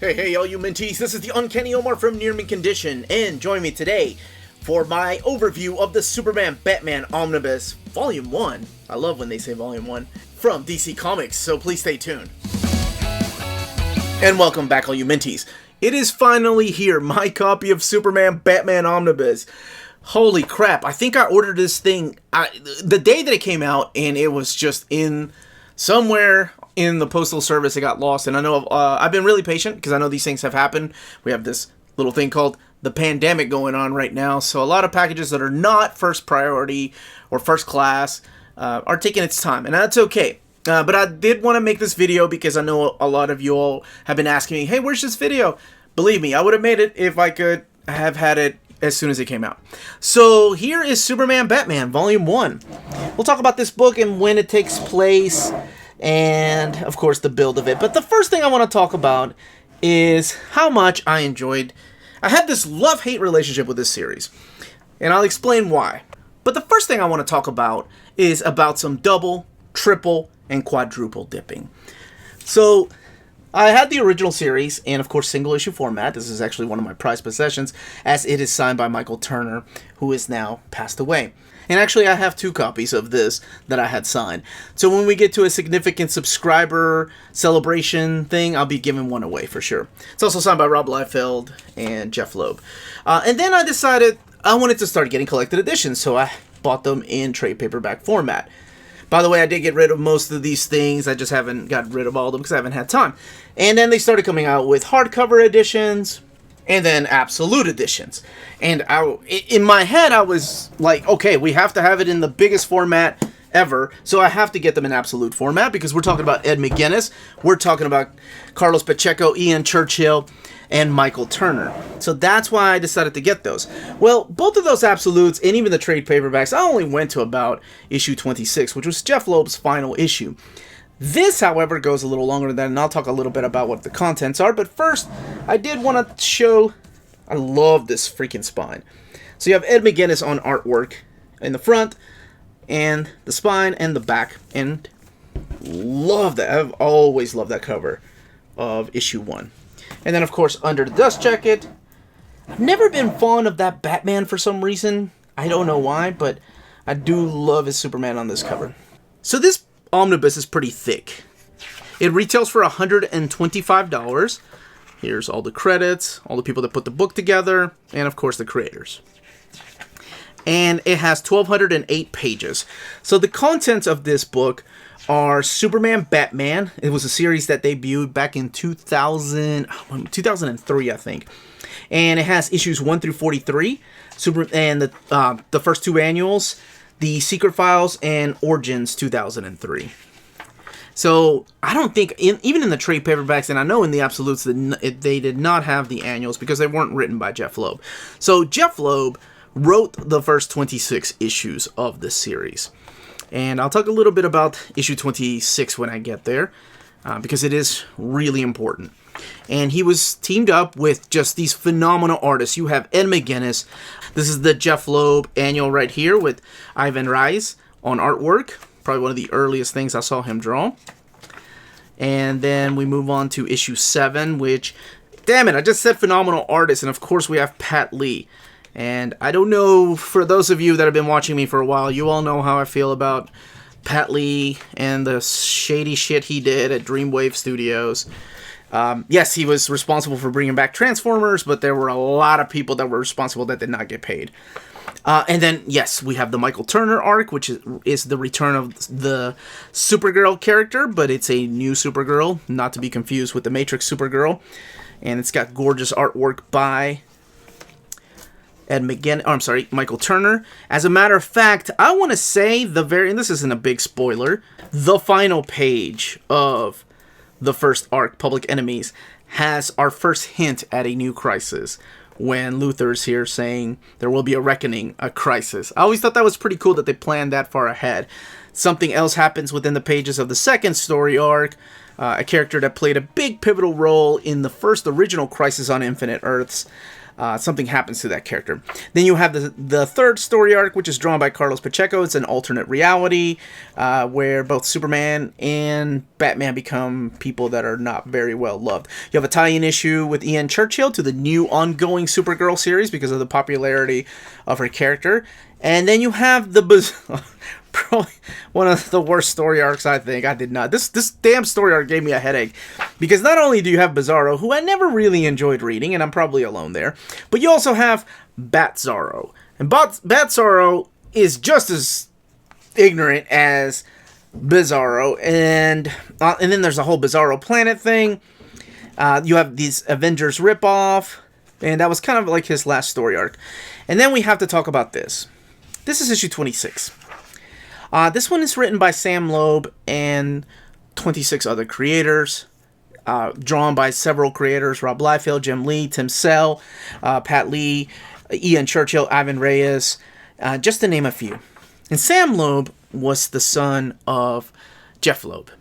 Hey, all you mentees, this is the Uncanny Omar from Near Mint Condition, and join me today for my overview of the Superman Batman Omnibus, Volume 1. I love when they say Volume 1, from DC Comics, so please stay tuned. And welcome back, all you mentees. It is finally here, my copy of Superman Batman Omnibus. Holy crap, I think I ordered this thing the day that it came out, and it was just in somewhere in the postal service. It got lost, and I know I've been really patient because I know these things have happened. We have this little thing called the pandemic going on right now, so a lot of packages that are not first priority or first class are taking its time, and that's okay. But I did want to make this video because I know a lot of you all have been asking me, hey, where's this video? Believe me, I would have made it if I could have had it as soon as it came out. So here is Superman Batman Volume 1. We'll talk about this book and when it takes place, and of course the build of it. But the first thing I want to talk about is how much I had this love-hate relationship with this series, and I'll explain why. But the first thing I want to talk about is about some double, triple, and quadruple dipping. So I had the original series and of course single issue format. This is actually one of my prized possessions, as it is signed by Michael Turner, who is now passed away. And actually, I have 2 copies of this that I had signed. So when we get to a significant subscriber celebration thing, I'll be giving one away for sure. It's also signed by Rob Liefeld and Jeff Loeb. And then I decided I wanted to start getting collected editions, so I bought them in trade paperback format. By the way, I did get rid of most of these things. I just haven't got rid of all of them because I haven't had time. And then they started coming out with hardcover editions, and then absolute editions. And in my head, I was like, okay, we have to have it in the biggest format ever, so I have to get them in absolute format because we're talking about Ed McGuinness, we're talking about Carlos Pacheco, Ian Churchill, and Michael Turner. So that's why I decided to get those. Well, both of those absolutes and even the trade paperbacks, I only went to about issue 26, which was Jeff Loeb's final issue. This, however, goes a little longer than that, and I'll talk a little bit about what the contents are. But first, I did want to show, I love this freaking spine. So you have Ed McGuinness on artwork in the front, and the spine, and the back. And love that. I've always loved that cover of issue 1. And then, of course, under the dust jacket, I've never been fond of that Batman for some reason. I don't know why, but I do love his Superman on this cover. So this Omnibus is pretty thick. It retails for $125. Here's all the credits, all the people that put the book together, and of course the creators. And it has 1,208 pages. So the contents of this book are Superman Batman. It was a series that debuted back in 2003, I think. And it has issues 1 through 43, and the first 2 annuals, The Secret Files, and Origins 2003. So I don't think, even in the trade paperbacks, and I know in the absolutes, they did not have the annuals because they weren't written by Jeff Loeb. So Jeff Loeb wrote the first 26 issues of this series. And I'll talk a little bit about issue 26 when I get there, because it is really important. And he was teamed up with just these phenomenal artists. You have Ed McGuinness. This is the Jeff Loeb annual right here with Ivan Reis on artwork. Probably one of the earliest things I saw him draw. And then we move on to issue 7, which, damn it, I just said phenomenal artists. And of course we have Pat Lee. And I don't know, for those of you that have been watching me for a while, you all know how I feel about Pat Lee and the shady shit he did at Dreamwave Studios. Yes, he was responsible for bringing back Transformers, but there were a lot of people that were responsible that did not get paid. And then, yes, we have the Michael Turner arc, which is the return of the Supergirl character, but it's a new Supergirl, not to be confused with the Matrix Supergirl. And it's got gorgeous artwork by Michael Turner. As a matter of fact, I want to say and this isn't a big spoiler, the final page of the first arc, Public Enemies, has our first hint at a new crisis, when Luthor's here saying there will be a reckoning, a crisis. I always thought that was pretty cool that they planned that far ahead. Something else happens within the pages of the second story arc. A character that played a big pivotal role in the first original Crisis on Infinite Earths something happens to that character. Then you have the third story arc, which is drawn by Carlos Pacheco. It's an alternate reality where both Superman and Batman become people that are not very well loved. You have a tie-in issue with Ian Churchill to the new ongoing Supergirl series because of the popularity of her character. And then you have probably one of the worst story arcs, I think. I did not. This damn story arc gave me a headache. Because not only do you have Bizarro, who I never really enjoyed reading, and I'm probably alone there, but you also have Bat-Zorro. And Bat-Zorro is just as ignorant as Bizarro. And then there's a whole Bizarro Planet thing. You have these Avengers ripoff. And that was kind of like his last story arc. And then we have to talk about this. This is issue 26. This one is written by Sam Loeb and 26 other creators. Drawn by several creators: Rob Liefeld, Jim Lee, Tim Sell, Pat Lee, Ian Churchill, Ivan Reyes, just to name a few. And Sam Loeb was the son of Jeff Loeb,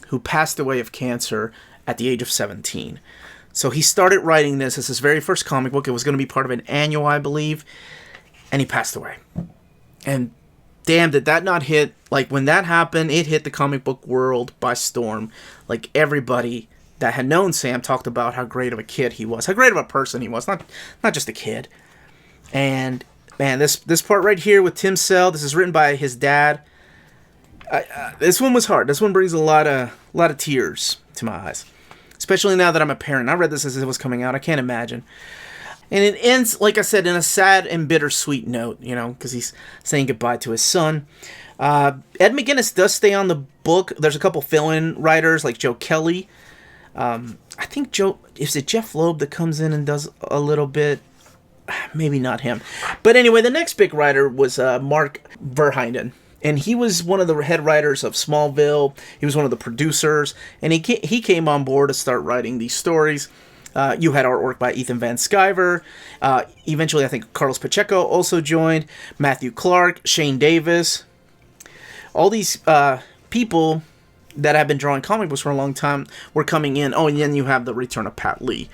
who passed away of cancer at the age of 17. So he started writing this as his very first comic book. It was going to be part of an annual, I believe, and he passed away. And damn, did that not hit, like when that happened, it hit the comic book world by storm. Like everybody that had known Sam talked about how great of a kid he was, how great of a person he was, not just a kid. And man, this part right here with Tim Sell, this is written by his dad. This one was hard. This one brings a lot of tears to my eyes, especially now that I'm a parent. I read this as it was coming out. I can't imagine. And it ends, like I said, in a sad and bittersweet note, because he's saying goodbye to his son. Ed McGuinness does stay on the book. There's a couple fill-in writers like Joe Kelly. I think is it Jeff Loeb that comes in and does a little bit? Maybe not him. But anyway, the next big writer was Mark Verheiden. And he was one of the head writers of Smallville. He was one of the producers. And he came on board to start writing these stories. You had artwork by Ethan Van Sciver. Eventually, I think Carlos Pacheco also joined. Matthew Clark, Shane Davis. All these people that have been drawing comic books for a long time were coming in. Oh, and then you have the return of Pat Lee.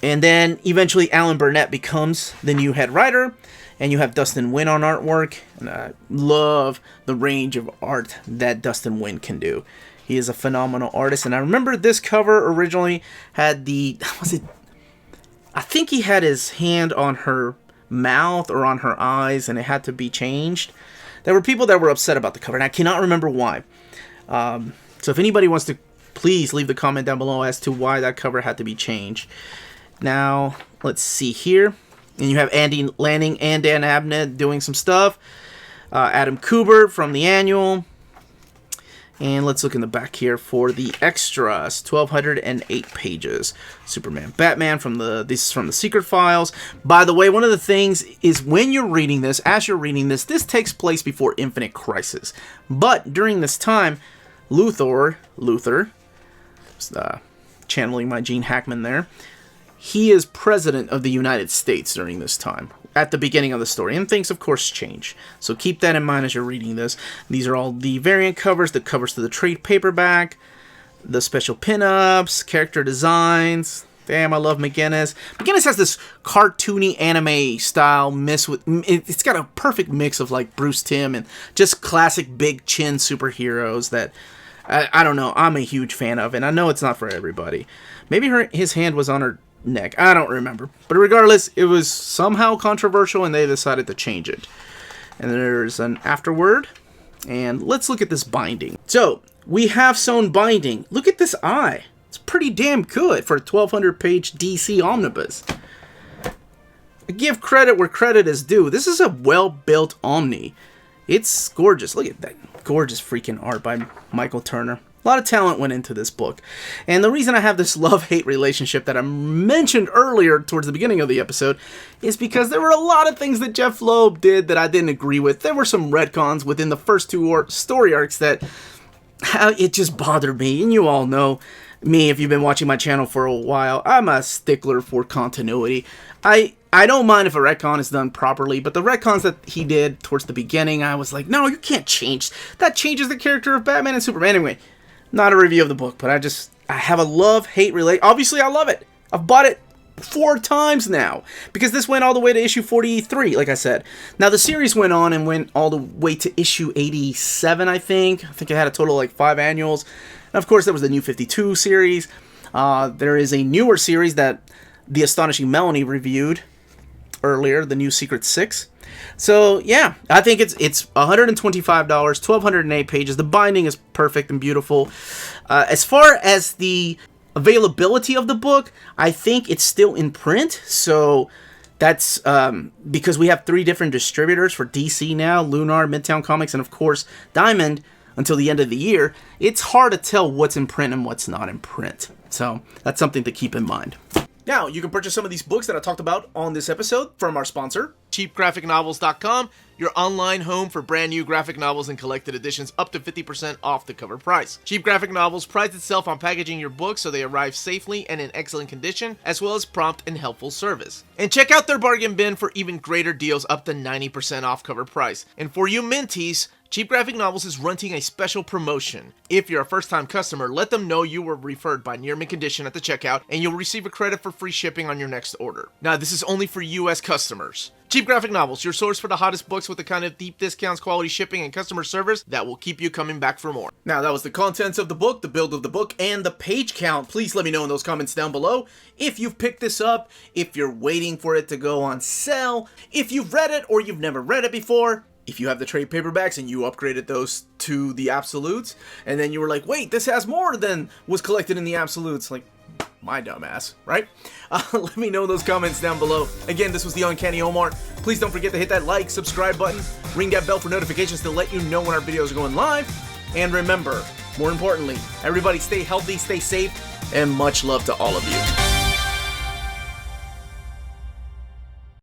And then eventually Alan Burnett becomes the new head writer. And you have Dustin Nguyen on artwork. And I love the range of art that Dustin Nguyen can do. He is a phenomenal artist. And I remember this cover originally had I think he had his hand on her mouth or on her eyes, and it had to be changed. There were people that were upset about the cover, and I cannot remember why. So if anybody wants to, please leave the comment down below as to why that cover had to be changed. Now, let's see here. And you have Andy Lanning and Dan Abnett doing some stuff. Adam Kubert from the annual. And let's look in the back here for the extras. 1,208 pages. Superman, Batman this is from the Secret Files. By the way, one of the things is when you're reading this, as you're reading this takes place before Infinite Crisis. But during this time, Luther, channeling my Gene Hackman there, he is president of the United States during this time, at the beginning of the story. And things, of course, change. So keep that in mind as you're reading this. These are all the variant covers, the covers to the trade paperback, the special pinups, character designs. Damn, I love McGuinness. McGuinness has this cartoony anime style it's got a perfect mix of like Bruce Timm and just classic big chin superheroes that I don't know, I'm a huge fan of. And I know it's not for everybody. Maybe his hand was on her neck. I don't remember. But regardless, it was somehow controversial and they decided to change it. And there's an afterword. And let's look at this binding. So, we have sewn binding. Look at this eye. It's pretty damn good for a 1,200 page DC Omnibus. I give credit where credit is due. This is a well-built Omni. It's gorgeous. Look at that gorgeous freaking art by Michael Turner. A lot of talent went into this book. And the reason I have this love-hate relationship that I mentioned earlier towards the beginning of the episode is because there were a lot of things that Jeff Loeb did that I didn't agree with. There were some retcons within the first two story arcs that it just bothered me. And you all know me, if you've been watching my channel for a while, I'm a stickler for continuity. I don't mind if a retcon is done properly, but the retcons that he did towards the beginning, I was like, no, you can't change. That changes the character of Batman and Superman. Anyway, not a review of the book, but I have a love-hate relate. Obviously, I love it. I've bought it 4 times now, because this went all the way to issue 43, like I said. Now, the series went on and went all the way to issue 87, I think. I think it had a total of like 5 annuals. And of course, there was the New 52 series. There is a newer series that The Astonishing Melanie reviewed earlier, the New Secret 6. So, yeah, I think it's $125, 1,208 pages. The binding is perfect and beautiful. As far as the availability of the book, I think it's still in print. So, that's because we have 3 different distributors for DC now, Lunar, Midtown Comics, and of course, Diamond, until the end of the year. It's hard to tell what's in print and what's not in print. So, that's something to keep in mind. Now, you can purchase some of these books that I talked about on this episode from our sponsor, cheapgraphicnovels.com, your online home for brand new graphic novels and collected editions up to 50% off the cover price. Cheap Graphic Novels prides itself on packaging your books so they arrive safely and in excellent condition, as well as prompt and helpful service. And check out their bargain bin for even greater deals up to 90% off cover price. And for you Minties, Cheap Graphic Novels is running a special promotion. If you're a first-time customer, let them know you were referred by Near Mint Condition at the checkout, and you'll receive a credit for free shipping on your next order. Now, this is only for U.S. customers. Cheap Graphic Novels, your source for the hottest books with the kind of deep discounts, quality shipping, and customer service that will keep you coming back for more. Now, that was the contents of the book, the build of the book, and the page count. Please let me know in those comments down below if you've picked this up, if you're waiting for it to go on sale, if you've read it or you've never read it before, if you have the trade paperbacks and you upgraded those to the absolutes, and then you were like, wait, this has more than was collected in the absolutes. Like, my dumbass, right? Let me know in those comments down below. Again, this was the Uncanny Omar. Please don't forget to hit that like, subscribe button, ring that bell for notifications to let you know when our videos are going live. And remember, more importantly, everybody stay healthy, stay safe, and much love to all of you.